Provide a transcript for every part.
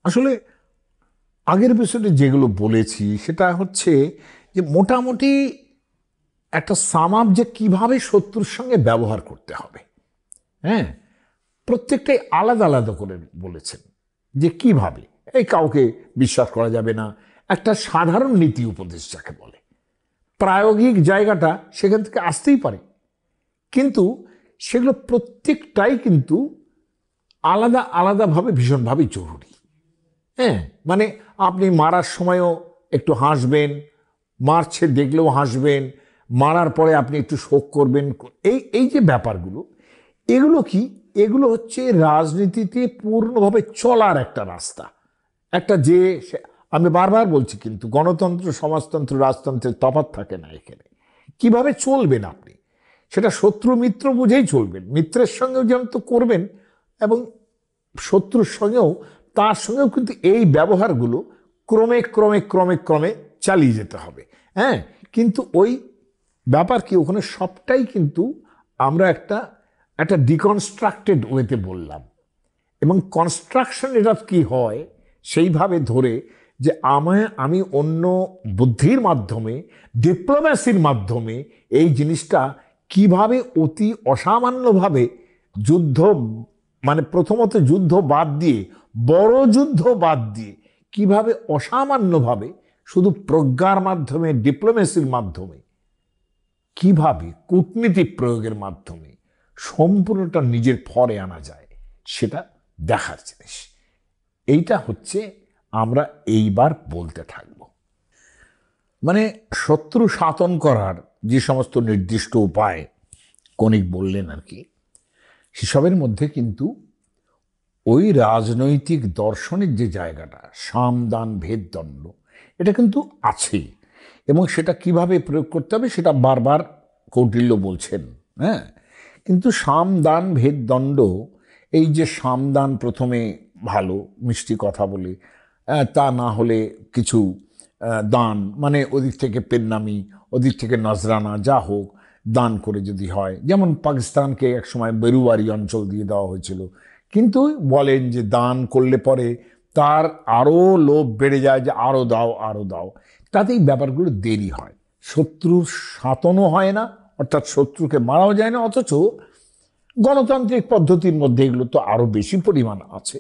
আসলে আগের এপিসোডে যেগুলো বলেছি সেটা হচ্ছে যে মোটামুটি একটা সামাপ যে কিভাবে শত্রুর সঙ্গে ব্যবহার করতে হবে। হ্যাঁ, প্রত্যেকটাই আলাদা আলাদা করে বলেছেন যে কিভাবে। এই কাউকে বিশ্বাস করা যাবে না, একটা সাধারণ নীতি উপদেশ যাকে বলে। প্রায়োগিক জায়গাটা সেখান থেকে আসতেই পারে, কিন্তু সেগুলো প্রত্যেকটাই কিন্তু আলাদা আলাদাভাবে ভীষণভাবে জরুরি। হ্যাঁ, মানে আপনি মারার সময়ও একটু হাসবেন, মারছে দেখলেও হাসবেন, মারার পরে আপনি একটু শোক করবেন। এই এই যে ব্যাপারগুলো, এগুলো কি, এগুলো হচ্ছে রাজনীতিতে পূর্ণভাবে চলার একটা রাস্তা। একটা যে আমি বারবার বলছি, কিন্তু গণতন্ত্র, সমাজতন্ত্র, রাজতন্ত্রের তফাৎ থাকে না এখানে। কিভাবে চলবেন আপনি, সেটা শত্রু মিত্র বুঝেই চলবেন। মিত্রের সঙ্গেও যেমন তো করবেন, এবং শত্রুর সঙ্গেও, তার সঙ্গেও কিন্তু এই ব্যবহারগুলো ক্রমে ক্রমে ক্রমে ক্রমে চালিয়ে যেতে হবে। হ্যাঁ, কিন্তু ওই ব্যাপার কি, ওখানে সবটাই কিন্তু আমরা একটা একটা ডিকনস্ট্রাক্টেড ওয়েতে বললাম, এবং কনস্ট্রাকশন এটা কি হয় সেইভাবে ধরে যে আমি অন্য বুদ্ধির মাধ্যমে, ডিপ্লোম্যাসির মাধ্যমে এই জিনিসটা কিভাবে অতি অসামান্যভাবে যুদ্ধ, মানে প্রথমত যুদ্ধ বাদ দিয়ে, বড় যুদ্ধ বাদ দিয়ে কিভাবে অসামান্যভাবে শুধু প্রজ্ঞার মাধ্যমে, ডিপ্লোম্যাসির মাধ্যমে, কিভাবে কূটনীতি প্রয়োগের মাধ্যমে সম্পূর্ণটা নিজের ফরে আনা যায়, সেটা দেখার জিনিস। এইটা হচ্ছে আমরা এইবার বলতে থাকব। মানে শত্রু শাসন করার যে সমস্ত নির্দিষ্ট উপায় কণিক বললেন আর কি, সেসবের মধ্যে কিন্তু ওই রাজনৈতিক দর্শনের যে জায়গাটা, সাম দান ভেদ দণ্ড, এটা কিন্তু আছেই। এবং সেটা কিভাবে প্রয়োগ করতে হবে সেটা বারবার কৌটিল্য বলছেন। হ্যাঁ, কিন্তু সাম দান ভেদ দণ্ড, এই যে সামদান প্রথমে ভালো মিষ্টি কথা বলে, তা না হলে কিছু দান, মানে ওদিক থেকে পেন্নামি, ওদিক থেকে নজরানা, যা হোক দান করে যদি হয়। যেমন পাকিস্তানকে একসময় বেরুয়ারি অঞ্চল দিয়ে দেওয়া হয়েছিল, কিন্তু বলেন যে দান করলে পরে তার আরও লোভ বেড়ে যায়, যে আরও দাও আরও দাও, তাতেই ব্যাপারগুলো দেরি হয়, শত্রুর শাতনও হয় না, অর্থাৎ শত্রুকে মারাও যায় না। অথচ গণতান্ত্রিক পদ্ধতির মধ্যে এগুলো তো আরও বেশি পরিমাণ আছে,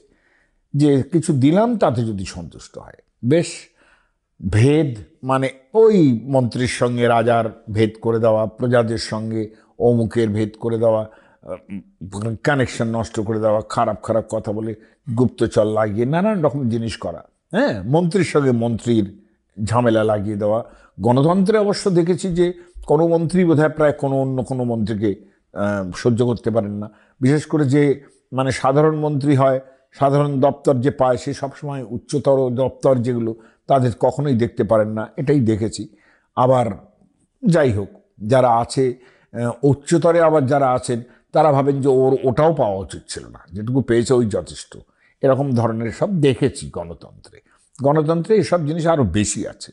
যে কিছু দিলাম তাতে যদি সন্তুষ্ট হয়, বেশ। ভেদ মানে ওই মন্ত্রীর সঙ্গে রাজার ভেদ করে দেওয়া, প্রজাদের সঙ্গে অমুকের ভেদ করে দেওয়া, কানেকশন নষ্ট করে দেওয়া, খারাপ খারাপ কথা বলে গুপ্তচর লাগিয়ে নানান রকম জিনিস করা। হ্যাঁ, মন্ত্রীর সঙ্গে মন্ত্রীর ঝামেলা লাগিয়ে দেওয়া। গণতন্ত্রে অবশ্য দেখেছি যে কোনো মন্ত্রী বোধহয় প্রায় কোনো অন্য কোনো মন্ত্রীকে সহ্য করতে পারেন না। বিশেষ করে যে মানে সাধারণ মন্ত্রী হয়, সাধারণ দপ্তর যে পায়, সে সবসময় উচ্চতর দপ্তর যেগুলো, তাদের কখনোই দেখতে পারেন না, এটাই দেখেছি। আবার যাই হোক, যারা আছে উচ্চতরে, আবার যারা আছেন তারা ভাবেন যে ওটাও পাওয়া উচিত ছিল না, যেটুকু পেয়েছে ওই যথেষ্ট। এরকম ধরনের সব দেখেছি গণতন্ত্রে। গণতন্ত্রে এসব জিনিস আরও বেশি আছে।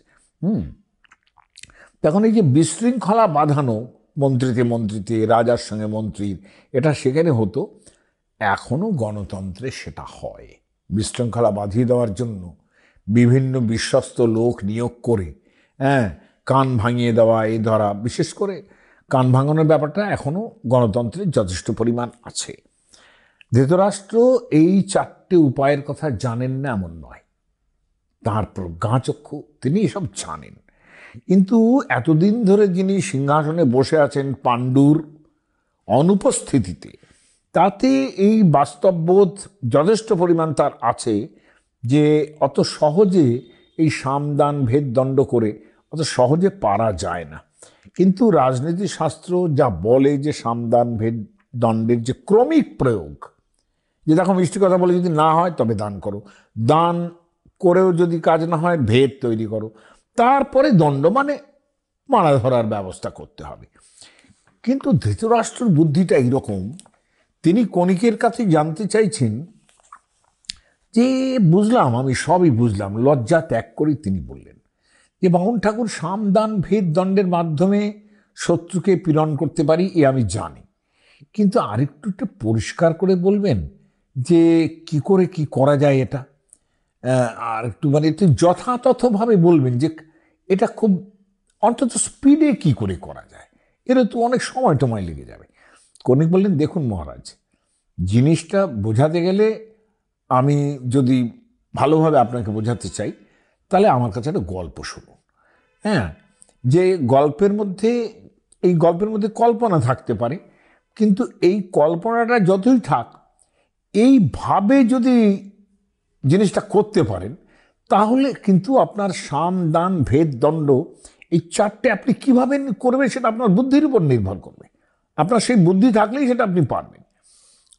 তখন এই যে বিশৃঙ্খলা বাঁধানো, মন্ত্রীতে রাজার সঙ্গে মন্ত্রীর, এটা সেখানে হতো। এখনও গণতন্ত্রে সেটা হয়। বিশৃঙ্খলা বাঁধিয়ে দেওয়ার জন্য বিভিন্ন বিশ্বস্ত লোক নিয়োগ করে, হ্যাঁ, কান ভাঙিয়ে দেওয়া, এই ধরা, বিশেষ করে কান ভাঙানোর ব্যাপারটা এখনও গণতন্ত্রের যথেষ্ট পরিমাণ আছে। ধৃতরাষ্ট্র এই চারটে উপায়ের কথা জানেন না এমন নয়, তাঁর প্রজ্ঞাচক্ষু, তিনি এসব জানেন। কিন্তু এতদিন ধরে যিনি সিংহাসনে বসে আছেন পাণ্ডুর অনুপস্থিতিতে, তাতে এই বাস্তববোধ যথেষ্ট পরিমাণ তার আছে যে অত সহজে এই সামদান ভেদ দণ্ড করে অত সহজে পারা যায় না। কিন্তু রাজনীতি শাস্ত্র যা বলে যে সামদান ভেদ দণ্ডের যে ক্রমিক প্রয়োগ, যে দেখো মিষ্টি কথা বলে যদি না হয় তবে দান করো, দান করেও যদি কাজ না হয় ভেদ তৈরি করো, তারপরে দণ্ড, মানে মারা ধরার ব্যবস্থা করতে হবে। কিন্তু ধৃতরাষ্ট্রের বুদ্ধিটা এইরকম, তিনি কণিকের কাছে জানতে চাইছেন যে বুঝলাম, আমি সবই বুঝলাম, লজ্জা ত্যাগ করেই তিনি বললেন যে বামুন ঠাকুর সামদান ভেদ দণ্ডের মাধ্যমে শত্রুকে পীড়ন করতে পারি, এ আমি জানি, কিন্তু আরেকটু পরিষ্কার করে বলবেন যে কি করে কি করা যায় এটা। আর একটু মানে একটু যথাযথভাবে বলবেন যে এটা খুব অন্তত স্পিডে কি করে করা যায়, এরা তো অনেক সময় টময় লেগে যাবে। কর্ণিক বললেন, দেখুন মহারাজ, জিনিসটা বোঝাতে গেলে আমি যদি ভালোভাবে আপনাকে বোঝাতে চাই, তাহলে আমার কাছে একটা গল্প শুনুন। হ্যাঁ, যে গল্পের মধ্যে, এই গল্পের মধ্যে কল্পনা থাকতে পারে, কিন্তু এই কল্পনাটা যতই থাক, এইভাবে যদি জিনিসটা করতে পারেন, তাহলে কিন্তু আপনার সাম দান ভেদ দণ্ড এই চারটে আপনি কিভাবে করবেন সেটা আপনার বুদ্ধির উপর নির্ভর করবে। আপনার সেই বুদ্ধি থাকলেই সেটা আপনি পারবেন,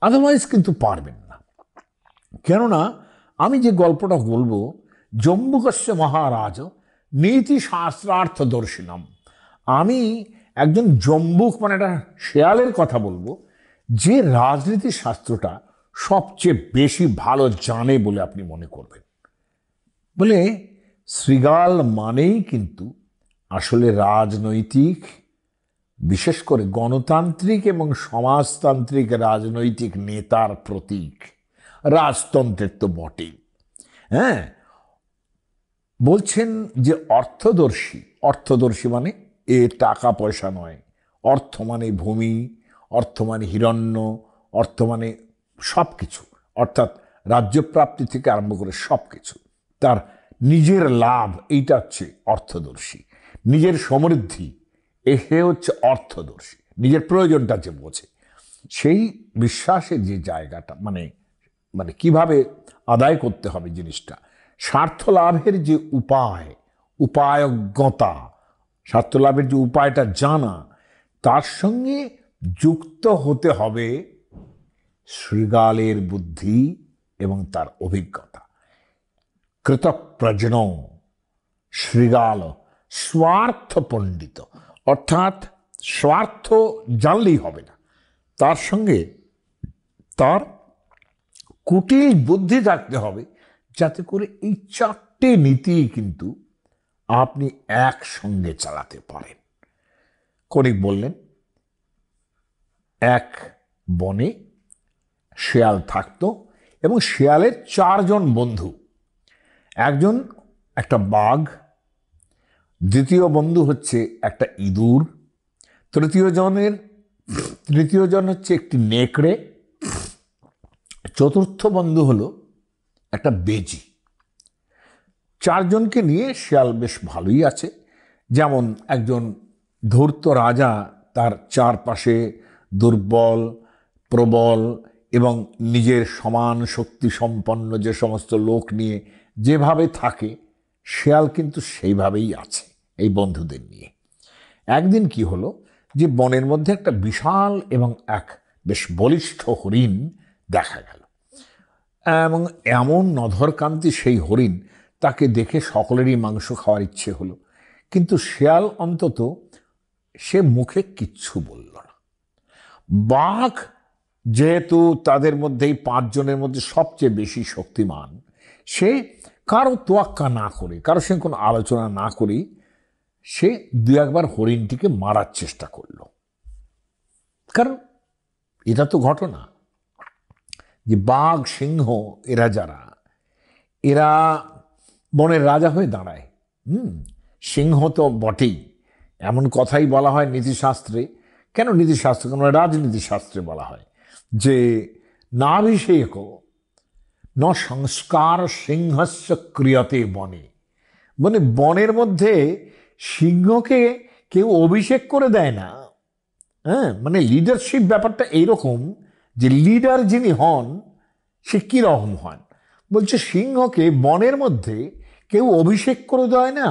আদারওয়াইজ কিন্তু পারবেন না। কেননা আমি যে গল্পটা বলবো, জম্বুকস্য মহারাজ নীতি শাস্ত্রার্থ দর্শিনাম, আমি একজন জম্বুক মানে একটা শেয়ালের কথা বলবো, যে রাজনীতি শাস্ত্রটা সবচেয়ে বেশি ভালো জানে বলে আপনি মনে করবেন। বলে শৃগাল মানেই কিন্তু আসলে রাজনৈতিক, বিশেষ করে গণতান্ত্রিক এবং সমাজতান্ত্রিক রাজনৈতিক নেতার প্রতীক, রাজতন্ত্রের তো বটেই। হ্যাঁ, বলছেন যে অর্থদর্শী, অর্থদর্শী মানে এ টাকা পয়সা নয়, অর্থ মানে ভূমি, অর্থ মানে হিরণ্য, অর্থ মানে সব কিছু, অর্থাৎ রাজ্যপ্রাপ্তি থেকে আরম্ভ করে সব কিছু, তার নিজের লাভ, এইটা হচ্ছে অর্থদর্শী। নিজের সমৃদ্ধি, এ হচ্ছে অর্থদর্শী, নিজের প্রয়োজনটা যে বোঝে, সেই বিশ্বাসের যে জায়গাটা, মানে মানে কিভাবে আদায় করতে হবে জিনিসটা, স্বার্থ লাভের যে উপায়, উপায়জ্ঞতা, স্বার্থ লাভের যে উপায়টা জানা, তার সঙ্গে যুক্ত হতে হবে শৃগালের বুদ্ধি এবং তার অভিজ্ঞতা। কৃতপ্রজ্ঞ শৃগাল স্বার্থ পণ্ডিত, অর্থাৎ স্বার্থ জানলেই হবে না, তার সঙ্গে তার কুটিল বুদ্ধি থাকতে হবে, যাতে করে এই চারটে নীতি কিন্তু আপনি একসঙ্গে চালাতে পারেন। কণিক বললেন, এক বনে শেয়াল থাকতো এবং শেয়ালের চারজন বন্ধু। একজন একটা বাঘ, দ্বিতীয় বন্ধু হচ্ছে একটা ইঁদুর, তৃতীয় জন হচ্ছে একটি নেকড়ে, চতুর্থ বন্ধু হলো একটা বেজি। চারজনকে নিয়ে শেয়াল বেশ ভালোই আছে। যেমন একজন ধূর্ত রাজা তার চারপাশে দুর্বল, প্রবল এবং নিজের সমান শক্তি সম্পন্ন যে সমস্ত লোক নিয়ে যেভাবে থাকে, শেয়াল কিন্তু সেইভাবেই আছে এই বন্ধুদের নিয়ে। একদিন কি হলো, যে বনের মধ্যে একটা বিশাল এবং এক বেশ বলিষ্ঠ হরিণ দেখা গেল, এবং এমন নধরকান্তি সেই হরিণ, তাকে দেখে সকলেরই মাংস খাওয়ার ইচ্ছে হলো। কিন্তু শেয়াল অন্তত সে মুখে কিচ্ছু বলল না। বাঘ যেহেতু তাদের মধ্যেই পাঁচজনের মধ্যে সবচেয়ে বেশি শক্তিমান, সে কারো তোয়াক্কা না করে, কারো সঙ্গে কোনো আলোচনা না করেই সে দু একবার হরিণটিকে মারার চেষ্টা করল। কারণ এটা তো ঘটনা যে বাঘ, সিংহ, এরা যারা, এরা বনের রাজা হয়ে দাঁড়ায়। সিংহ তো বটেই, এমন কথাই বলা হয় নীতিশাস্ত্রে। কেন নীতিশাস্ত্র, কেন রাজনীতিশাস্ত্রে বলা হয় যে নাভিষেক ন সংস্কার সিংহস্য ক্রিয়তে বনে। মানে বনের মধ্যে সিংহকে কেউ অভিষেক করে দেয় না। হ্যাঁ, মানে লিডারশিপ ব্যাপারটা এইরকম যে লিডার যিনি হন সে কীরকম হন, বলছে সিংহকে বনের মধ্যে কেউ অভিষেক করে দেয় না,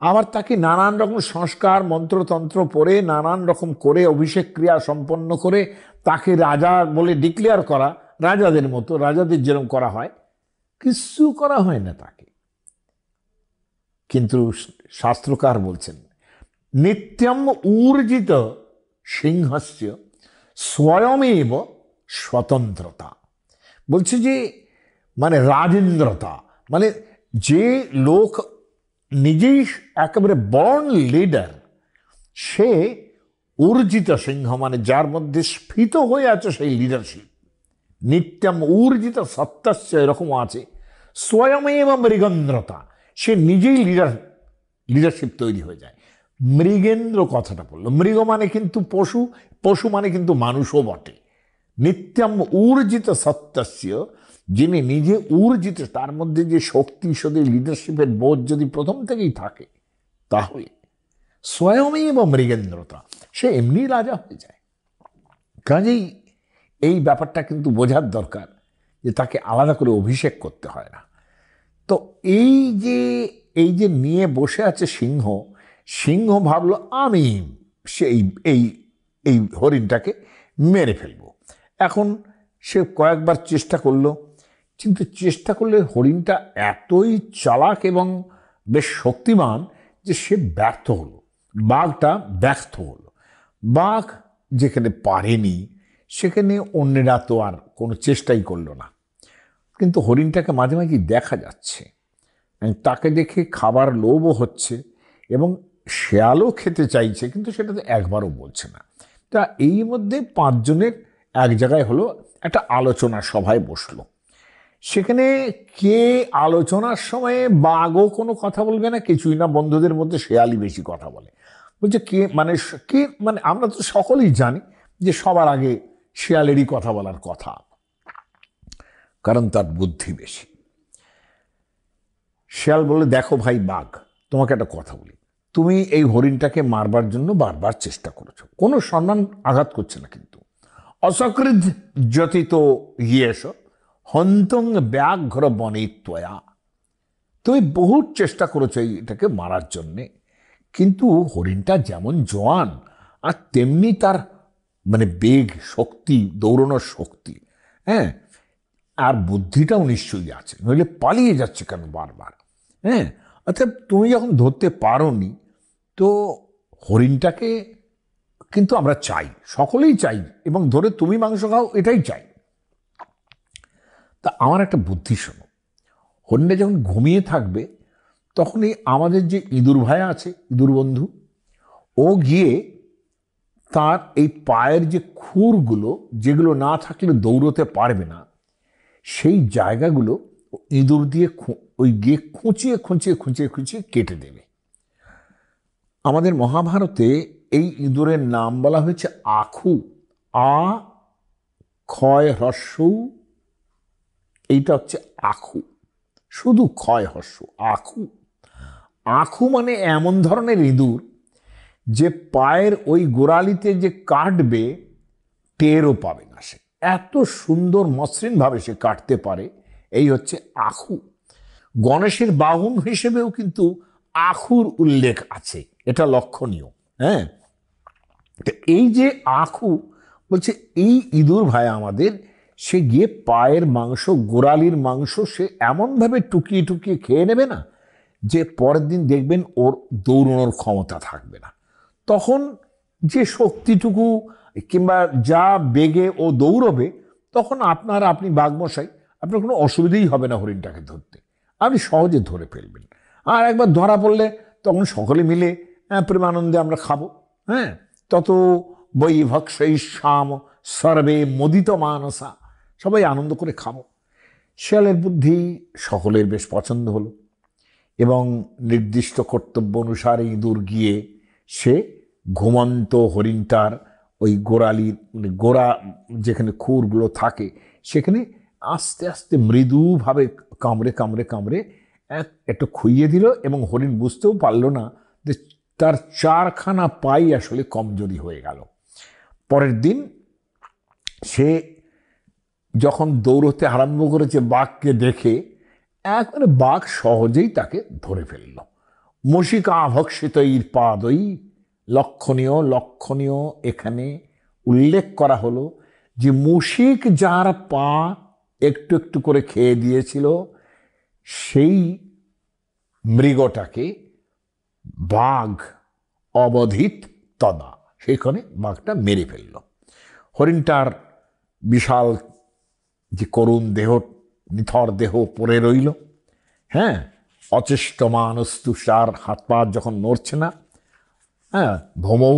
আবার তাকে নানান রকম সংস্কার মন্ত্রতন্ত্র পড়ে নানান রকম করে অভিষেক ক্রিয়া সম্পন্ন করে তাকে রাজা বলে ডিক্লেয়ার করা, রাজাদের মতো, রাজাদের যেরকম করা হয়, কিছু করা হয় না তাকে। কিন্তু শাস্ত্রকার বলছেন, নিত্যম ঊর্জিত সিংহস্য স্বয়মেব স্বতন্ত্রতা। বলছে যে মানে রাজেন্দ্রতা, মানে যে লোক নিজেই একেবারে বর্ন লিডার, সে ঊর্জিত সিংহ, মানে যার মধ্যে স্ফীত হয়ে আছে সেই লিডারশিপ। নিত্যম ঊর্জিত সত্তাস্য, এরকম আছে, স্বয়মেব মৃগেন্দ্রতা, সে নিজেই লিডারশিপ তৈরি হয়ে যায়। মৃগেন্দ্র কথাটা বললো, মৃগ মানে কিন্তু পশু, পশু মানে কিন্তু মানুষও বটে। নিত্যম ঊর্জিত সত্যস্য, যিনি নিজে ঊর্জিত, তার মধ্যে যে শক্তি, যদি লিডারশিপের বোধ যদি প্রথম থেকেই থাকে, তাহলে স্বয়মেব মৃগেন্দ্রতা, সে এমনি রাজা হয়ে যায়। কাজেই এই ব্যাপারটা কিন্তু বোঝার দরকার যে তাকে আলাদা করে অভিষেক করতে হয় না। তো এই যে নিয়ে বসে আছে সিংহ, সিংহ ভাবলো আমি সেই এই এই হরিণটাকে মেরে ফেলবো। এখন সে কয়েকবার চেষ্টা করলো, কিন্তু চেষ্টা করলে হরিণটা এতই চালাক এবং বেশ শক্তিমান যে সে ব্যর্থ হলো, বাঘটা ব্যর্থ হলো। বাঘ যেখানে পারেনি সেখানে অন্যেরা তো আর কোনো চেষ্টাই করলো না। কিন্তু হরিণটাকে মাঝে মাঝে দেখা যাচ্ছে, তাকে দেখে খাবার লোভও হচ্ছে এবং শেয়ালও খেতে চাইছে, কিন্তু সেটা তো একবারও বলছে না। তা এই মধ্যে 5 জনের এক জায়গায় হলো, একটা আলোচনা সভায় বসলো। সেখানে কে আলোচনার সময়ে বাঘও কোনো কথা বলবে না, কিছুই না, বন্ধুদের মধ্যে শেয়ালই বেশি কথা বলে। বলছে কে মানে আমরা তো সকলেই জানি যে সবার আগে শেয়ালেরই কথা বলার কথা, কারণ তার বুদ্ধি বেশি। শেয়াল বলে, দেখো ভাই বাঘ, তোমাকে একটা কথা বলি, তুমি এই হরিণটাকে মারবার জন্য বারবার চেষ্টা করেছো, কোনো সম্মান আঘাত করছে না, কিন্তু অসকৃত যতিত ইয়েস হন্তং ব্যাঘ্র বনে ত্বয়া, তুমি বহুত চেষ্টা করেছো এটাকে মারার জন্যে, কিন্তু হরিণটা যেমন জোয়ান আর তেমনি তার মানে বেগ, শক্তি, দৌড়ানোর শক্তি, হ্যাঁ, আর বুদ্ধিটাও নিশ্চয়ই আছে, নইলে পালিয়ে যাচ্ছে কেন বারবার? হ্যাঁ, অর্থাৎ তুমি যখন ধরতে পারোনি, তো হরিণটাকে কিন্তু আমরা চাই, সকলেই চাই, এবং ধরে তুমি মাংস খাও এটাই চাই। তা আমার একটা বুদ্ধি শোনো, হরিণটা যখন ঘুমিয়ে থাকবে তখনই আমাদের যে ইঁদুর ভাইয়া আছে, ইঁদুর বন্ধু, ও গিয়ে তার এই পায়ের যে খুরগুলো, যেগুলো না থাকলে দৌড়তে পারবে না, সেই জায়গাগুলো ইঁদুর দিয়ে ওই গিয়ে খুঁচিয়ে খুঁচিয়ে খুঁচিয়ে খুঁচিয়ে কেটে দেবে। আমাদের মহাভারতে এই ইঁদুরের নাম বলা হয়েছে আখু, আ ক্ষয় হ্রস্ব, এইটা হচ্ছে আখু, শুধু ক্ষয় হ্রস্ব, আখু। আখু মানে এমন ধরনের ইঁদুর যে পায়ের ওই গোড়ালিতে যে কাটবে টেরও পাবে না, সে এত সুন্দর মসৃণভাবে সে কাটতে পারে, এই হচ্ছে আখু। গণেশের বাহন হিসেবেও কিন্তু আখুর উল্লেখ আছে, এটা লক্ষণীয়। হ্যাঁ, এই যে আখু বলছে, এই ইঁদুর ভাই আমাদের, সে গিয়ে পায়ের মাংস, গোড়ালির মাংস সে এমনভাবে টুকিয়ে টুকিয়ে খেয়ে নেবে না যে পরের দিন দেখবেন ওর দৌড়ানোর ক্ষমতা থাকবে না। তখন যে শক্তিটুকু কিংবা যা বেগে ও দৌড়বে, তখন আপনি বাঘমশাই, আপনার কোনো অসুবিধাই হবে না হরিণটাকে ধরতে, আপনি সহজে ধরে ফেলবেন। আর একবার ধরা পড়লে তখন সকলে মিলে প্রেমানন্দে আমরা খাবো। হ্যাঁ, তত বৈ ভক্ষৈ শ্যাম সর্বে মোদিত মানসা, সবাই আনন্দ করে খাবো। শেয়ালের বুদ্ধি সকলের বেশ পছন্দ হলো, এবং নির্দিষ্ট কর্তব্য অনুসারে ইঁদুর গিয়ে সে ঘুমন্ত হরিণটার ওই গোড়ালির গোড়া যেখানে খুরগুলো থাকে সেখানে আস্তে আস্তে মৃদুভাবে কামড়ে কামড়ে কামড়ে একটু খুইয়ে দিল, এবং হরিণ বুঝতেও পারল না যে তার 4খানা পাই আসলে কমজোরি হয়ে গেল। পরের দিন সে যখন দৌড়তে আরম্ভ করেছে বাঘকে দেখে, একবারে বাঘ সহজেই তাকে ধরে ফেলল। মুশিকা ভক্ষিত পাদই, লক্ষণীয় লক্ষণীয় এখানে উল্লেখ করা হলো যে মুশিক যার পা একটু একটু করে খেয়ে দিয়েছিল, সেই মৃগটাকে বাঘ অবধিত তদা, সেখানে বাঘটা মেরে ফেলল। হরিণটার বিশাল যে করুণ দেহ, নিথর দেহ পড়ে রইল। হ্যাঁ, অচেষ্ট মানুষতুষার, হাত পা যখন নড়ছে না, হ্যাঁ, ভৌমৌ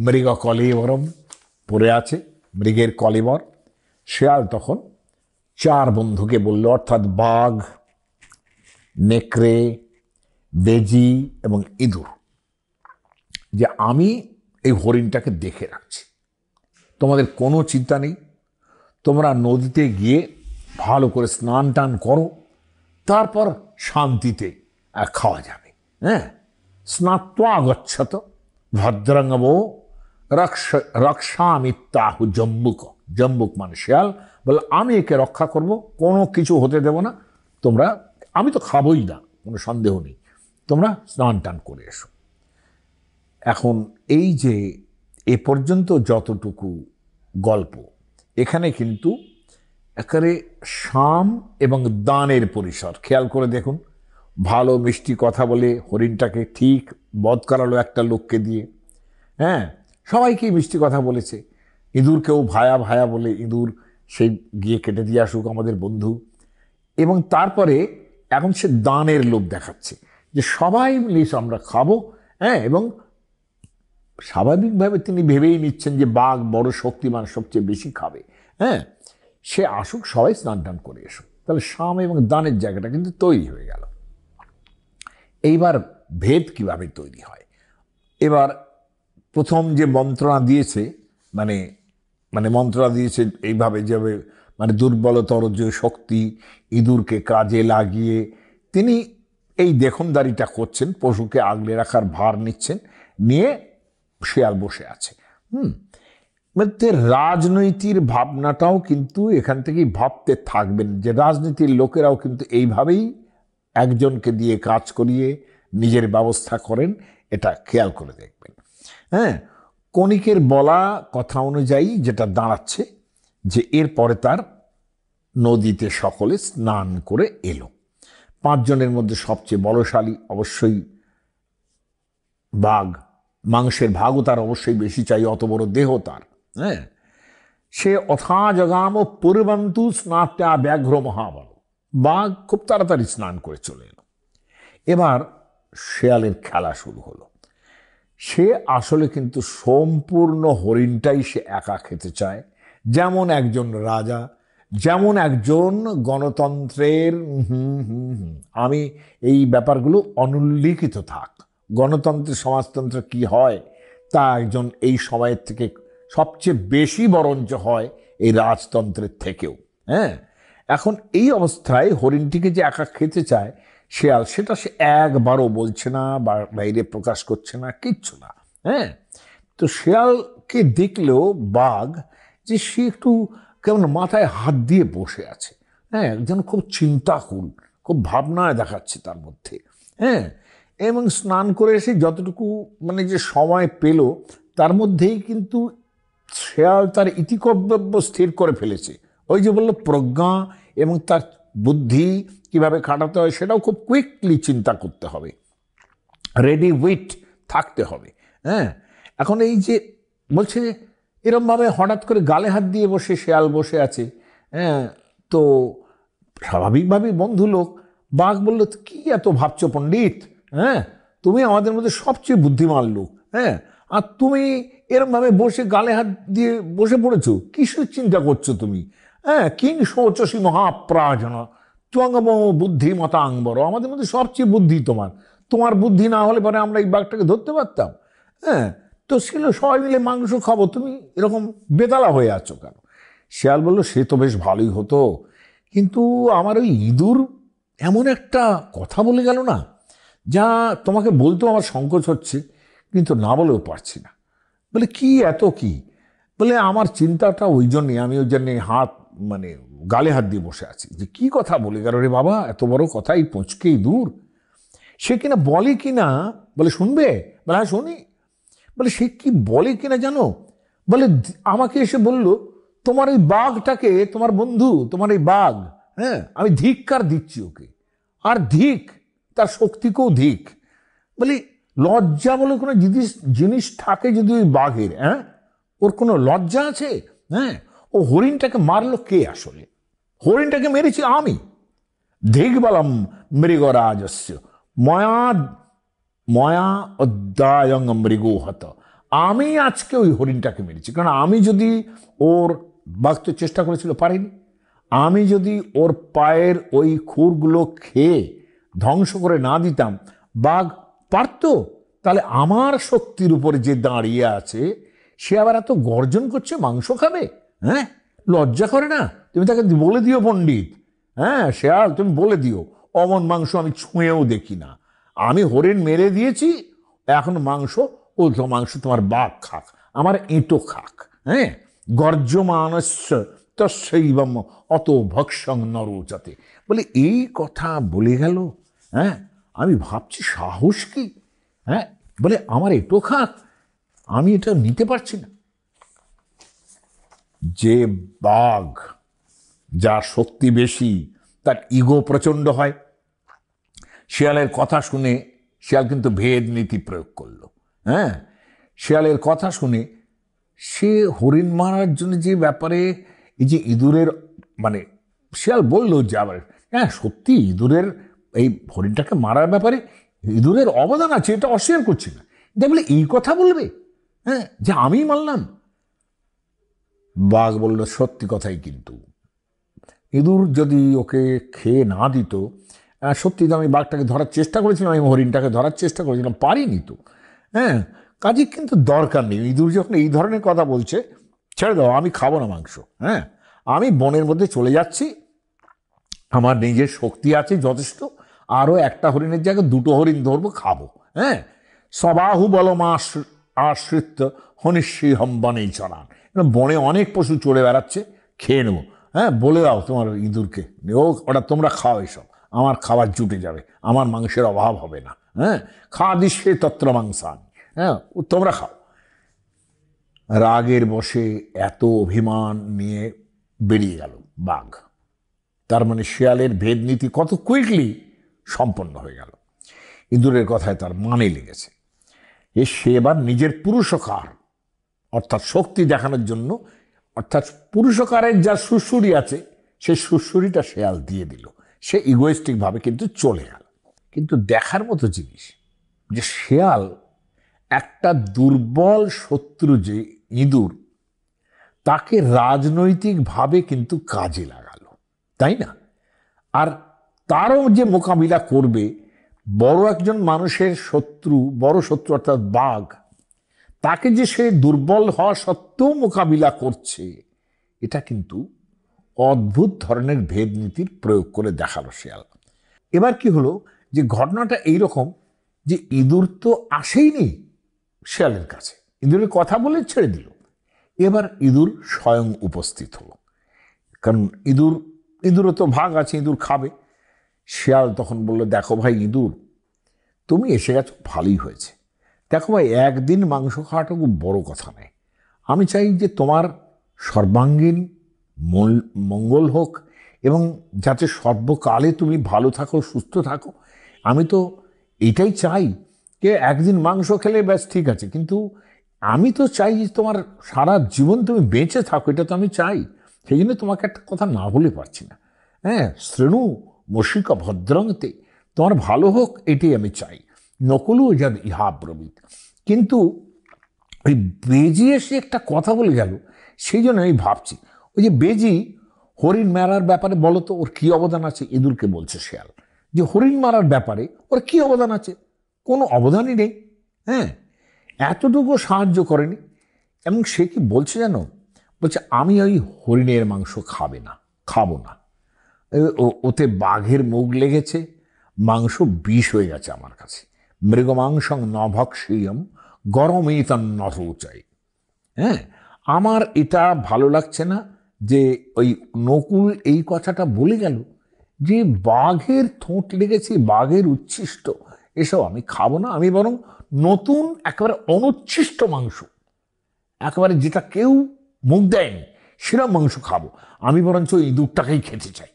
মৃগ কলেবরম, পড়ে আছে মৃগের কলেবর। শেয়াল তখন 4 বন্ধুকে বলল, অর্থাৎ বাঘ, নেকড়ে, বেজি এবং ইঁদুর, যে আমি এই হরিণটাকে দেখে রাখছি, তোমাদের কোনো চিন্তা নেই, তোমরা নদীতে গিয়ে ভালো করে স্নান টান করো, তারপর শান্তিতে খাওয়া যাবে। হ্যাঁ, স্নাত্বা গচ্ছত ভদ্রঙ্গব রক্ষামিত্যাহু জম্বুক। জম্বুক মানে শেয়াল, বলে আমি একে রক্ষা করব, কোনো কিছু হতে দেব না, তোমরা, আমি তো খাবোই না, কোনো সন্দেহ নেই, তোমরা স্নান টান করে এসো। এখন এই যে এ পর্যন্ত যতটুকু গল্প, এখানে কিন্তু একেবারে সাম এবং দানের পরিসর খেয়াল করে দেখুন। ভালো মিষ্টি কথা বলে হরিণটাকে ঠিক বধ করালো একটা লোককে দিয়ে। হ্যাঁ, সবাইকেই মিষ্টি কথা বলেছে। ইঁদুরকেও ভায়া ভায়া বলে ইঁদুর সেই গিয়ে কেটে দিয়ে আসুক আমাদের বন্ধু। এবং তারপরে এখন সে দানের লোভ দেখাচ্ছে যে সবাই মিলে আমরা খাবো। হ্যাঁ, এবং স্বাভাবিকভাবে তিনি ভেবেই নিচ্ছেন যে বাঘ বড় শক্তিমান, সবচেয়ে বেশি খাবে। হ্যাঁ, সে আসুক, সবাই স্নান টান করে এসো। তাহলে সাম এবং দানের জায়গাটা কিন্তু তৈরি হয়ে গেল। এইবার ভেদ কিভাবে তৈরি হয়? এবার প্রথম যে মন্ত্রণা দিয়েছে, মানে মানে মন্ত্রণা দিয়েছে এইভাবে যে মানে দুর্বলতর যে শক্তি, ইঁদুরকে কাজে লাগিয়ে তিনি এই দেখনদারিটা করছেন, পশুকে আগলে রাখার ভার নিচ্ছেন, নিয়ে শেয়াল বসে আছে। মধ্যে রাজনৈতিক ভাবনাটাও কিন্তু এখান থেকেই ভাবতে থাকবেন, যে রাজনীতির লোকেরাও কিন্তু এইভাবেই একজনকে দিয়ে কাজ করিয়ে নিজের ব্যবস্থা করেন, এটা খেয়াল করে দেখবেন। হ্যাঁ, কণিকের বলা কথা অনুযায়ী যেটা দাঁড়াচ্ছে যে এরপরে তার নদীতে সকলে স্নান করে এলো। 5 জনের মধ্যে সবচেয়ে বলশালী অবশ্যই বাঘ, মাংসের ভাগও তার অবশ্যই বেশি চাই, অত বড় দেহ তার। হ্যাঁ, সে অথা জগাম পূর্বন্তু স্নাত্যা ব্যাঘ্র মহাবল। বাঘ খুব তাড়াতাড়ি স্নান করে চলে এলো। এবার শেয়ালের খেলা শুরু হলো। সে আসলে কিন্তু সম্পূর্ণ হরিণটাই সে একা খেতে চায়, যেমন একজন রাজা, যেমন একজন গণতন্ত্রের আমি এই ব্যাপারগুলো অনুল্লিখিত থাক, গণতন্ত্রের সমাজতন্ত্র কি হয় তা একজন এই সময়ের থেকে সবচেয়ে বেশি বরঞ্চ হয় এই রাজতন্ত্রের থেকেও। হ্যাঁ, এখন এই অবস্থায় হরিণটিকে যে একা খেতে চায় শেয়াল, সেটা সে একবারও বলছে না, বা বাইরে প্রকাশ করছে না, কিচ্ছু না। হ্যাঁ, তো শেয়ালকে দেখলেও বাঘ যে সে একটু কেমন মাথায় হাত দিয়ে বসে আছে। হ্যাঁ, যেন খুব চিন্তাকুল, খুব ভাবনায় দেখাচ্ছে তার মধ্যে। হ্যাঁ, এবং স্নান করে এসে যতটুকু মানে যে সময় পেল, তার মধ্যেই কিন্তু শেয়াল তার ইতিকর্তব্য স্থির করে ফেলেছে। ওই যে বললো প্রজ্ঞা এবং তার বুদ্ধি কিভাবে খাটাতে হয় সেটাও খুব কুইকলি চিন্তা করতে হবে, রেডি উইট থাকতে হবে। হ্যাঁ, এখন এই যে বলছে এরমভাবে হঠাৎ করে গালে হাত দিয়ে বসে শেয়াল বসে আছে। হ্যাঁ, তো স্বাভাবিকভাবেই বন্ধু লোক, বাঘ বলল কি এত ভাবছো পণ্ডিত? হ্যাঁ, তুমি আমাদের মধ্যে সবচেয়ে বুদ্ধিমান লোক। হ্যাঁ, আর তুমি এরমভাবে বসে গালে হাত দিয়ে বসে পড়েছো, কিসের চিন্তা করছো তুমি? হ্যাঁ, কিং শৌচসী মহাপ্রাজনা ত্বঙ্গম বুদ্ধিমতাঙ্গবর, আমাদের মধ্যে সবচেয়ে বুদ্ধি তোমার, তোমার বুদ্ধি না হলে পরে আমরা এই বাঘটাকে ধরতে পারতাম। হ্যাঁ, তো ছিল সবাই মিলে মাংস খাবো, তুমি এরকম বেতালা হয়ে আছো কেন? শেয়াল বলল সে তো বেশ ভালোই হতো, কিন্তু আমার ওই ইঁদুর এমন একটা কথা বলে গেল না, যা তোমাকে বলতেও আমার সংকোচ হচ্ছে, কিন্তু না বলেও পারছি না। বলে কি এত কি? বলে আমার চিন্তাটা ওই জন্যে, আমি ওই জন্যে হাত মানে গালে হাত দিয়ে বসে আছি, যে কি কথা বলে গেল রে বাবা, এত বড় কথা, এই পুঁচকেই দূর। সে কিনা বলে কিনা, বলে শুনবে? বলে হ্যাঁ শুনি। বলে সে কি বলে কিনা জানো? বলে আমাকে এসে বলল তোমার এই বাঘটাকে, তোমার বন্ধু, তোমার এই বাঘ, হ্যাঁ, আমি ধিক্কার দিচ্ছি ওকে, আর ধিক তার শক্তিকেও ধিক। বলি লজ্জা বলে কোনো জিনিস থাকে যদি ওই বাঘের? হ্যাঁ, ওর কোনো লজ্জা আছে? হ্যাঁ, ও হরিণটাকে মারলো কে আসলে? হরিণটাকে মেরেছি আমি। ধিকবলম মৃগরাজস্য ময়া ময়া অধ্যায়ং মৃগোহত। আমি আজকে ওই হরিণটাকে মেরেছি, কারণ আমি যদি ওর, বাঘ তো চেষ্টা করেছিল, পারিনি, আমি যদি ওর পায়ের ওই খুরগুলো খেয়ে ধ্বংস করে না দিতাম, বাঘ পারত? তাহলে আমার শক্তির উপরে যে দাঁড়িয়ে আছে সে আবার এত গর্জন করছে মাংস খাবে? হ্যাঁ, লজ্জা করে না? তুমি তাকে বলে দিও পণ্ডিত, হ্যাঁ শেয়াল তুমি বলে দিও অমন মাংস আমি ছুঁয়েও দেখি না, আমি হরিণ মেরে দিয়েছি, এখন মাংস, ও তো মাংস তোমার বাঘ খাক, আমার এঁটো খাক। হ্যাঁ, গর্জমানস্য তস্যৈবম অত ভক্ষং নরোচতে, বলে এই কথা বলে গেল। হ্যাঁ, আমি ভাবছি সাহস কি? হ্যাঁ, বলে আমার এঁটো খাক, আমি এটা নিতে পারছি না। যে বাঘ, যার শক্তি বেশি, তার ইগো প্রচণ্ড হয়। শিয়ালের কথা শুনে শিয়াল কিন্তু ভেদ নীতি প্রয়োগ করলো। হ্যাঁ, শিয়ালের কথা শুনে সে হরিণ মারার জন্য যে ব্যাপারে এই যে ইঁদুরের, মানে শিয়াল বলল যে আবার হ্যাঁ সত্যি ইঁদুরের এই হরিণটাকে মারার ব্যাপারে ইঁদুরের অবদান আছে, এটা অস্বীকার করছি না, দেখলে এই কথা বলবে হ্যাঁ যে আমি মারলাম? বাঘ বলল সত্যি কথাই, কিন্তু ইঁদুর যদি ওকে খেয়ে না দিত, সত্যি তো আমি বাঘটাকে ধরার চেষ্টা করেছিলাম, আমি হরিণটাকে ধরার চেষ্টা করেছিলাম, পারিনি তো। হ্যাঁ, কাজে কিন্তু দরকার নেই, ইঁদুর যখন এই ধরনের কথা বলছে ছেড়ে দাও, আমি খাবো না মাংস। হ্যাঁ, আমি বনের মধ্যে চলে যাচ্ছি, আমার নিজের শক্তি আছে যথেষ্ট, আরও একটা হরিণের জায়গায় দুটো হরিণ ধরবো, খাবো। হ্যাঁ, সবাহু বলম আশ্রিত হনিষ্যহম বনেই চরান, বনে অনেক পশু চড়ে বেড়াচ্ছে, খেয়ে নেবো। হ্যাঁ, বলে দাও তোমার ইঁদুরকে, ও ওটা তোমরা খাও, এসব আমার খাবার জুটে যাবে, আমার মাংসের অভাব হবে না। হ্যাঁ, খাদিষ্যে তত্র মাংসান, হ্যাঁ তোমরা খাও। রাগের বশে এত অভিমান নিয়ে বেরিয়ে গেল বাঘ। তার মানে শিয়ালের ভেদনীতি কত কুইকলি সম্পন্ন হয়ে গেল। ইঁদুরের কথায় তার মানে লেগেছে, সে এবার নিজের পুরুষকার অর্থাৎ শক্তি দেখানোর জন্য, অর্থাৎ পুরুষকারের যা সুড়সুড়ি আছে সেই সুড়সুড়িটা শেয়াল দিয়ে দিল, সে ইগোয়েস্টিক ভাবে কিন্তু চলে গেল। কিন্তু দেখার মতো জিনিস যে শেয়াল একটা দুর্বল শত্রু যে ইঁদুর, তাকে রাজনৈতিকভাবে কিন্তু কাজে লাগালো, তাই না? আর তারও যে মোকাবিলা করবে, বড় একজন মানুষের শত্রু, বড় শত্রু অর্থাৎ বাঘ, তাকে যে সে দুর্বল হওয়া সত্ত্বেও মোকাবিলা করছে, এটা কিন্তু অদ্ভুত ধরনের ভেদনীতির প্রয়োগ করে দেখালো শেয়াল। এবার কি হলো যে ঘটনাটা এইরকম যে ইঁদুর তো আসেইনি শেয়ালের কাছে, ইঁদুরের কথা বলে ছেড়ে দিল, এবার ইঁদুর স্বয়ং উপস্থিত হলো, কারণ ইঁদুরও তো ভাগ আছে, ইঁদুর খাবে। শেয়াল তখন বলল, দেখো ভাই ইঁদুর, তুমি এসে গেছো ভালোই হয়েছে, দেখো ভাই একদিন মাংস খাওয়াটা খুব বড় কথা নয়, আমি চাই যে তোমার সর্বাঙ্গীন মঙ্গল হোক এবং যাতে সর্বকালে তুমি ভালো থাকো, সুস্থ থাকো, আমি তো এটাই চাই, যে একদিন মাংস খেলে ব্যাস ঠিক আছে, কিন্তু আমি তো চাই যে তোমার সারা জীবন তুমি বেঁচে থাকো, এটা তো আমি চাই, সেই জন্য তোমাকে একটা কথা না বলে পারছি না। হ্যাঁ, শ্রেণু মশিকা ভদ্রংতে, তোমার ভালো হোক এটাই আমি চাই, নকলু যাদ ইহা ব্রবীত। কিন্তু ওই বেজি এসে একটা কথা বলে গেল, সেই জন্য আমি ভাবছি ওই যে বেজি হরিণ মারার ব্যাপারে বলো তো ওর কি অবদান আছে? ইঁদুরকে বলছে শেয়াল যে হরিণ মারার ব্যাপারে ওর কি অবদান আছে? কোনো অবদানই নেই। হ্যাঁ, এতটুকু সাহায্য করেনি। এবং সে কি বলছে জানো? বলছে আমি ওই হরিণের মাংস খাবো না, ওতে বাঘের মুখ লেগেছে, মাংস বিষ হয়ে গেছে আমার কাছে, মৃগ মাংসং নভক্ষীয়ম গরমই তার নরোচাই। হ্যাঁ, আমার এটা ভালো লাগছে না যে ওই নকুল এই কথাটা বলে গেল যে বাঘের ঠোঁট লেগেছে, বাঘের উচ্ছিষ্ট, এসব আমি খাবো না, আমি বরং নতুন একেবারে অনুচ্ছিষ্ট মাংস, একেবারে যেটা কেউ মুখ দেয়নি সেরকম মাংস খাবো, আমি বরঞ্চ ইঁদুরটাকেই খেতে চাই।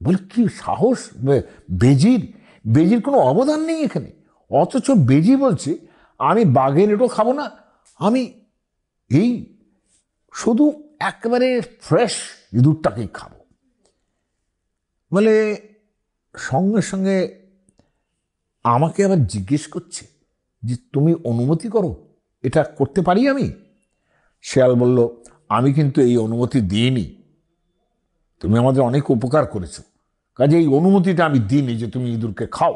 বলে কি সাহস বেজির কোনো অবদান নেই এখানে, অথচ বেজি বলছে আমি বাঘের এটো খাবো না, আমি এই শুধু একেবারে ফ্রেশ ইঁদুরটাকেই খাবো। বলে সঙ্গে সঙ্গে আমাকে আবার জিজ্ঞেস করছে যে তুমি অনুমতি করো, এটা করতে পারি আমি? শেয়াল বলল, আমি কিন্তু এই অনুমতি দিইনি, তুমি আমাদের অনেক উপকার করেছো, কাজে এই অনুমতিটা আমি দিইনি যে তুমি ইঁদুরকে খাও।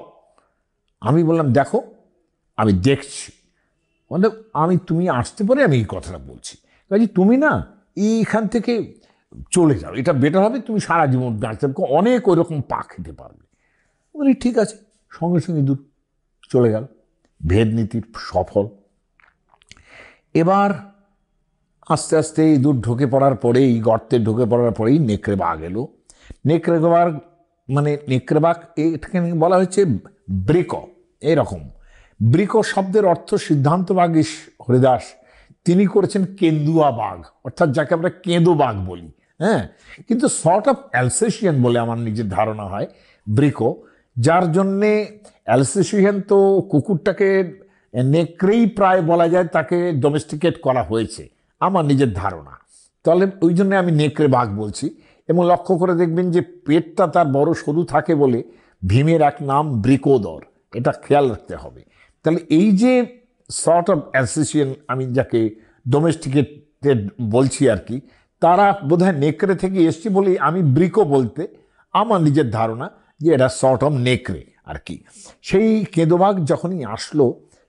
আমি বললাম দেখো আমি দেখছি, মানে তুমি আসতে পারে আমি এই কথাটা বলছি, কাজে তুমি না এইখান থেকে চলে যাও, এটা বেটার হবে, তুমি সারা জীবন বাঁচতে অনেক ওই রকম পা খেতে পারবে। বলি ঠিক আছে, সঙ্গে সঙ্গে ইঁদুর চলে গেল, ভেদ নীতির সফল। এবার আস্তে আস্তে ইঁদুর ঢুকে পড়ার পরেই, গর্তে ঢুকে পড়ার পরেই নেকড়ে বাঘ এলো। নেকড়ে বাঘ মানে নেকড়ে বাঘ এটাকে বলা হয়েছে বৃক, এরকম। বৃক শব্দের অর্থ সিদ্ধান্ত বাগীশ হরিদাস তিনি করেছেন কেন্দুয়া বাঘ, অর্থাৎ যাকে আমরা কেঁদো বাঘ বলি। হ্যাঁ, কিন্তু সর্ট অফ অ্যালসেশিয়ান বলে আমার নিজের ধারণা হয় ব্রিকো, যার জন্যে অ্যালসেশিয়ান তো কুকুরটাকে নেকড়েই প্রায় বলা যায়, তাকে ডোমেস্টিকেট করা হয়েছে আমার নিজের ধারণা। তাহলে ওই জন্য আমি নেকড়ে বাঘ বলছি। এবং লক্ষ্য করে দেখবেন যে পেটটা তার বড় সরু থাকে বলে ভীমের এক নাম বৃকোদর, এটা খেয়াল রাখতে হবে। তাহলে এই যে সর্ট অফ অ্যাসোসিয়েশন, আমি যাকে ডোমেস্টিকেটেড বলছি আর কি, তারা বোধহয় নেকড়ে থেকে এসছি বলেই আমি ব্রিকো বলতে আমার নিজের ধারণা যে এটা সর্ট অফ নেকড়ে আর কি। সেই কেঁদোবাঘ যখনই আসলো,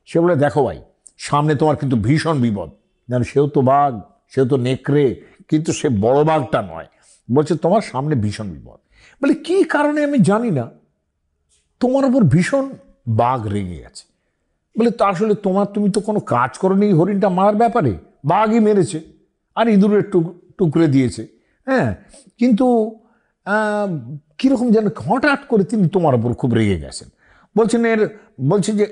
সে বলে দেখো ভাই, সামনে তোমার কিন্তু ভীষণ বিপদ। যেন সেও তো বাঘ, সেও তো নেকড়ে, কিন্তু সে বড় বাঘটা নয়। বলছে তোমার সামনে ভীষণ বিপদ। বলে কি কারণে আমি জানি না, তোমার ওপর ভীষণ বাঘ রেগে গেছে। বলে তা আসলে তুমি তো কোনো কাজ করোনি হরিণটা মারার ব্যাপারে, বাঘই মেরেছে আর ইঁদুরের টুকরে দিয়েছে। হ্যাঁ, কিন্তু কীরকম যেন হঠাৎ করে তিনি তোমার ওপর খুব রেগে গেছেন। বলছেন যে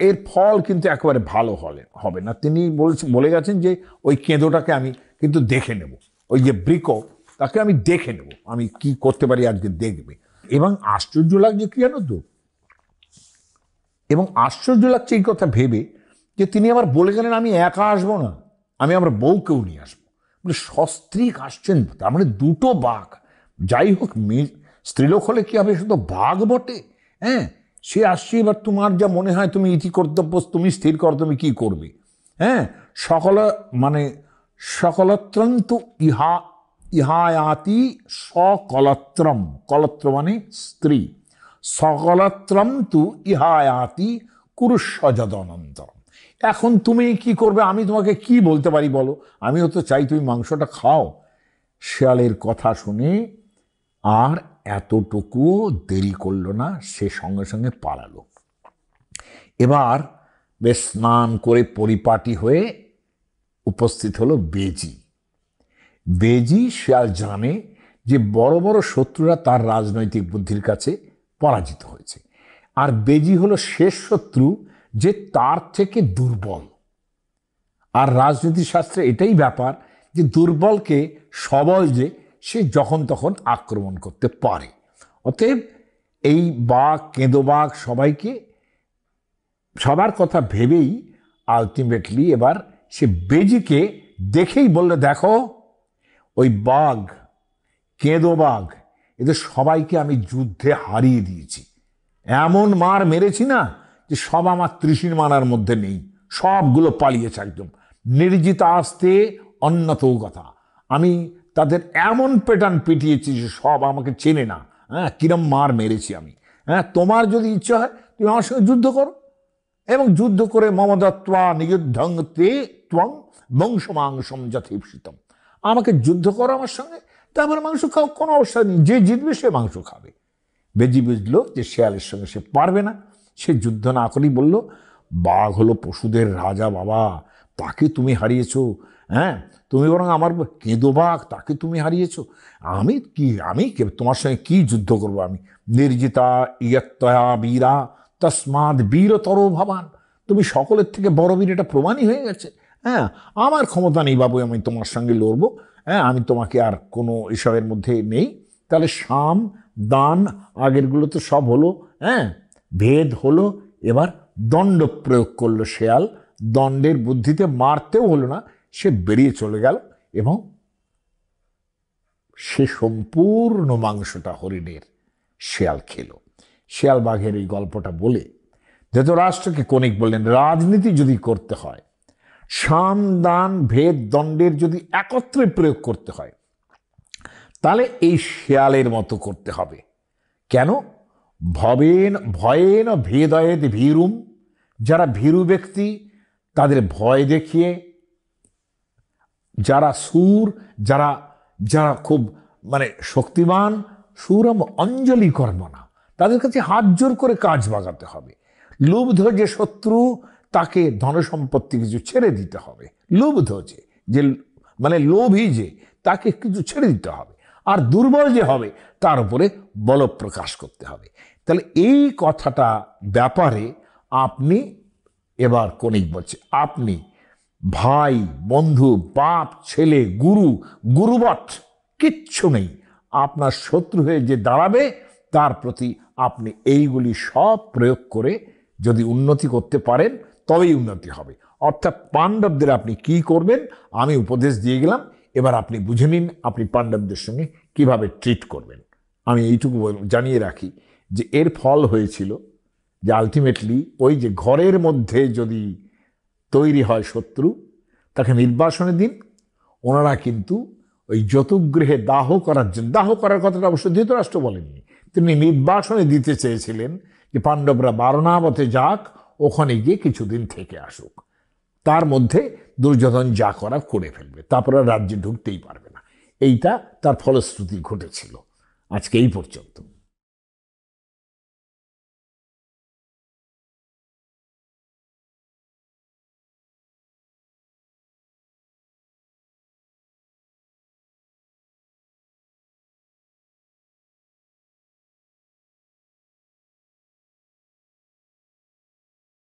এর ফল কিন্তু একেবারে ভালো হবে না। তিনি বলে গেছেন যে ওই কেঁদোটাকে আমি কিন্তু দেখে নেব, ওই যে বৃকো তাকে আমি দেখে নেব, আমি কি করতে পারি আজকে দেখবে। এবং আশ্চর্য লাগছে কি জানো তো, এবং আশ্চর্য লাগছে এই কথা ভেবে যে তিনি আবার বলে গেলেন আমি একা আসবো না, আমি আমার বউকেও নিয়ে আসবো। বলে সস্ত্রীক আসছেন, তার মানে দুটো বাঘ। যাই হোক, স্ত্রীলোক হলে কি হবে, শুধু বাঘ বটে। হ্যাঁ, সে আসছে, এবার তোমার যা মনে হয় তুমি ইতি কর্তব্য তুমি স্থির করো, তুমি কি করবে। হ্যাঁ, সকলত্রন্তু ইহায়াতি সকলত্রম, কলত্র মানে স্ত্রী, সকলত্রম তু ইহায়াতি কুরুষ্ব যদনন্তরম। এখন তুমি কি করবে, আমি তোমাকে কি বলতে পারি বলো, আমিও তো চাই তুমি মাংসটা খাও। শেয়ালের কথা শুনে আর এতটুকুও দেরি করলো না, সে সঙ্গে সঙ্গে পালালো। এবার বেশ স্নান করে পরিপাটি হয়ে উপস্থিত হলো বেজি। বেজি শেয়াল জানে যে বড় বড় শত্রুরা তার রাজনৈতিক বুদ্ধির কাছে পরাজিত হয়েছে, আর বেজি হলো শেষ শত্রু যে তার থেকে দুর্বল। আর রাজনীতি শাস্ত্রে এটাই ব্যাপার যে দুর্বলকে সবল যে সে যখন তখন আক্রমণ করতে পারে। অতএব এই বাঘ, কেঁদো বাঘ সবার কথা ভেবেই আলটিমেটলি এবার সে বেজিকে দেখেই বললে দেখো, ওই বাঘ, কেঁদো বাঘ, এদের সবাইকে আমি যুদ্ধে হারিয়ে দিয়েছি, এমন মার মেরেছি না যে সব আমার ত্রিশির মানার মধ্যে নেই, সবগুলো পালিয়েছে একদম নির্জিত আসতে অন্যত কথা। আমি তাদের এমন পেটান পিটিয়েছি যে সব আমাকে চেনে না। হ্যাঁ, কিরম মার মেরেছি আমি। হ্যাঁ, তোমার যদি ইচ্ছা হয় তুমি আমার সঙ্গে যুদ্ধ করো, এবং যুদ্ধ করে মমদত্বা নিযুদ্ধং তে ত্বং বংশমাংসম যথেপ্সিতম, আমাকে যুদ্ধ করো আমার সঙ্গে, তারপরে মাংস খাও, কোনো অবস্থা নেই, যে জিতবে সে মাংস খাবে। বেজি বুঝলো যে শেয়ালের সঙ্গে সে পারবে না, সে যুদ্ধ না করেই বলল বাঘ হলো পশুদের রাজা বাবা, তাকে তুমি হারিয়েছো। হ্যাঁ, তুমি বরং আমার কেঁদো বাঘ, তাকে তুমি হারিয়েছো। আমি তোমার সঙ্গে কি যুদ্ধ করবো, আমি নির্জিতা ইয়ত্তয়া বীরা তস্মাদ বীরতর ভবান, তুমি সকলের থেকে বড় বীর, এটা প্রমাণই হয়ে গেছে। হ্যাঁ, আমার ক্ষমতা নেই বাবু আমি তোমার সঙ্গে লড়বো। হ্যাঁ, আমি তোমাকে আর কোনো এসবের মধ্যে নেই। তাহলে সাম দান আগেরগুলো তো সব হলো, হ্যাঁ, ভেদ হলো, এবার দণ্ড প্রয়োগ করলো শেয়াল। দণ্ডের বুদ্ধিতে মারতেও হলো না, সে বেরিয়ে চলে গেল এবং সে সম্পূর্ণ মাংসটা হরিণের শেয়াল খেল। শেয়াল বাঘের এই গল্পটা বলে ধৃতরাষ্ট্রকে কনিক বললেন, রাজনীতি যদি করতে হয়, সাম দান ভেদ দণ্ডের যদি একত্রে প্রয়োগ করতে হয়, তাহলে এই শেয়ালের মতো করতে হবে। কেন? ভবেন ভয়েন ভেদয়েদ ভীরুম, যারা ভীরু ব্যক্তি তাদের ভয় দেখিয়ে, যারা সুর, যারা যারা খুব মানে শক্তিমান, সুরম অঞ্জলি কর্ম না, তাদের কাছে হাত জোর করে কাজ বাগাতে হবে। লুব্ধ যে শত্রু, তাকে ধনসম্পত্তি কিছু ছেড়ে দিতে হবে। লুব্ধ যে যে মানে লোভী যে, তাকে কিছু ছেড়ে দিতে হবে। আর দুর্বল যে হবে তার উপরে বল প্রকাশ করতে হবে। তাহলে এই কথাটা ব্যাপারে আপনি, এবার কনিক বলছে, আপনি ভাই, বন্ধু, বাপ, ছেলে, গুরু, গুরুবৎ কিচ্ছু নেই। আপনার শত্রু হয়ে যে দাঁড়াবে তার প্রতি আপনি এইগুলি সব প্রয়োগ করে যদি উন্নতি করতে পারেন তবেই উন্নতি হবে। অর্থাৎ পাণ্ডবদের আপনি কি করবেন আমি উপদেশ দিয়ে গেলাম, এবার আপনি বুঝে নিন আপনি পাণ্ডবদের সঙ্গে কিভাবে ট্রিট করবেন। আমি এইটুকু জানিয়ে রাখি যে এর ফল হয়েছিল যে আলটিমেটলি ওই যে ঘরের মধ্যে যদি তৈরি হয় শত্রু, তাকে নির্বাসনের দিন ওনারা কিন্তু ওই যতুগৃহে দাহ করার জন্য, দাহ করার কথাটা অবশ্য ধৃতরাষ্ট্র বলেননি, তিনি নির্বাসনে দিতে চেয়েছিলেন যে পাণ্ডবরা বারণাবতে যাক, ওখানে গিয়ে কিছুদিন থেকে আসুক, তার মধ্যে দুর্যোধন যা করা করে ফেলবে, তারপরে রাজ্যে ঢুকতেই পারবে না। এইটা তার ফলশ্রুতি ঘটেছিল। আজকে এই পর্যন্ত।